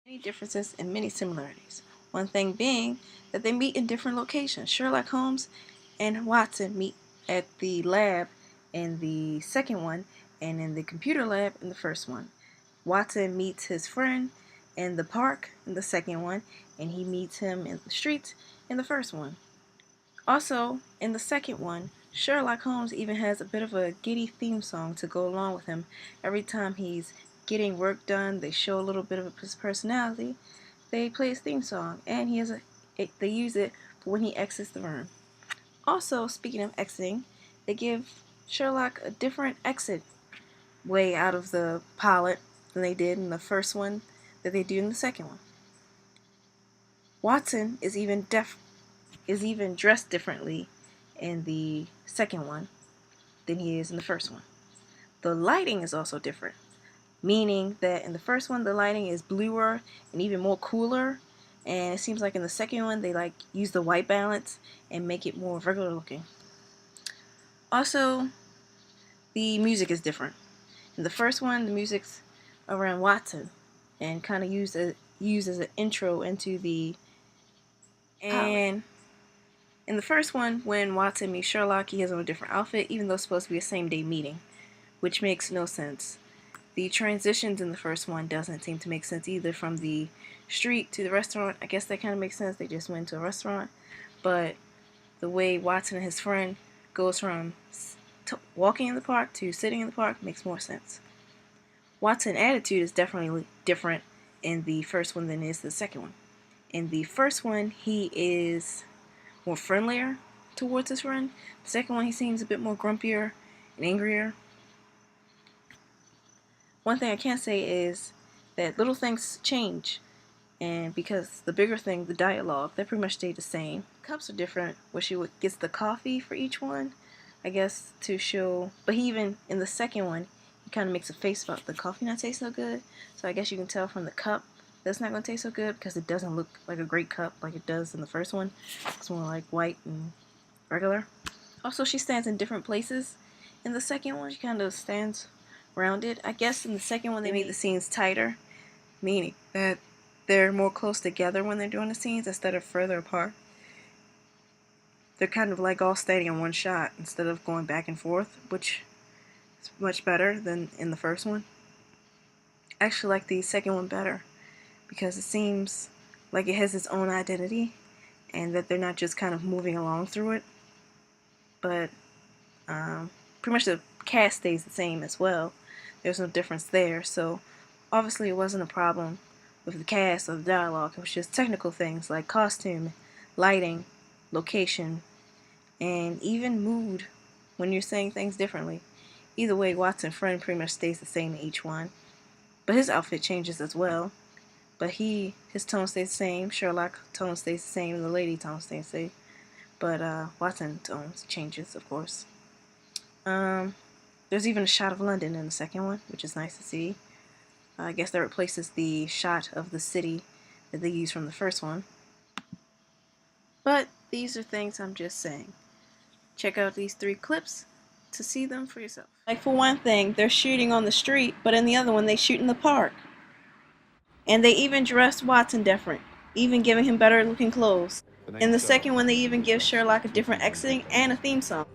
Many differences and many similarities. One thing being that they meet in different locations. Sherlock Holmes and Watson meet at the lab in the second one and in the computer lab in the first one. Watson meets his friend in the park in the second one, and he meets him in the streets in the first one. Also, in the second one, Sherlock Holmes even has a bit of a giddy theme song to go along with him. Every time he's getting work done, they show a little bit of his personality. They play his theme song, and they use it for when he exits the room. Also, speaking of exiting, they give Sherlock a different exit way out of the pilot than they did in the first one that they do in the second one. Watson is even dressed differently in the second one than he is in the first one. The lighting is also different, meaning that in the first one the lighting is bluer and even more cooler, and it seems like in the second one they use the white balance and make it more regular looking. Also, the music is different. In the first one, the music's around Watson and kind of used as an intro into the and in the first one, when Watson meets Sherlock, he has on a different outfit, even though it's supposed to be a same-day meeting, which makes no sense. The transitions in the first one doesn't seem to make sense either, from the street to the restaurant. I guess that kind of makes sense. They just went to a restaurant. But the way Watson and his friend goes from walking in the park to sitting in the park makes more sense. Watson's attitude is definitely different in the first one than it is the second one. In the first one, he is more friendlier towards his friend. The second one, he seems a bit more grumpier and angrier. One thing I can say is that little things change, and because the bigger thing, the dialogue, that pretty much stayed the same. Cups are different, where she gets the coffee for each one, I guess, to show. But he even in the second one, he kind of makes a face about the coffee not taste so good. So I guess you can tell from the cup that's not going to taste so good, because it doesn't look like a great cup like it does in the first one. It's more like white and regular. Also, she stands in different places. In the second one, she kind of stands rounded. I guess in the second one, they made the scenes tighter, meaning that they're more close together when they're doing the scenes instead of further apart. They're kind of like all standing in one shot instead of going back and forth, which is much better than in the first one. I actually like the second one better, because it seems like it has its own identity and that they're not just kind of moving along through it. But pretty much the cast stays the same as well. There's no difference there, so obviously it wasn't a problem with the cast or the dialogue. It was just technical things like costume, lighting, location, and even mood when you're saying things differently. Either way, Watson's friend pretty much stays the same in each one, but his outfit changes as well. But his tone stays the same. Sherlock tone stays the same, and the lady tone stays the same. But Watson tone changes, of course. There's even a shot of London in the second one, which is nice to see. I guess that replaces the shot of the city that they used from the first one. But these are things I'm just saying. Check out these 3 clips to see them for yourself. Like, for one thing, they're shooting on the street, but in the other one, they shoot in the park. And they even dressed Watson different, even giving him better looking clothes. In the second one, they even give Sherlock a different exiting and a theme song.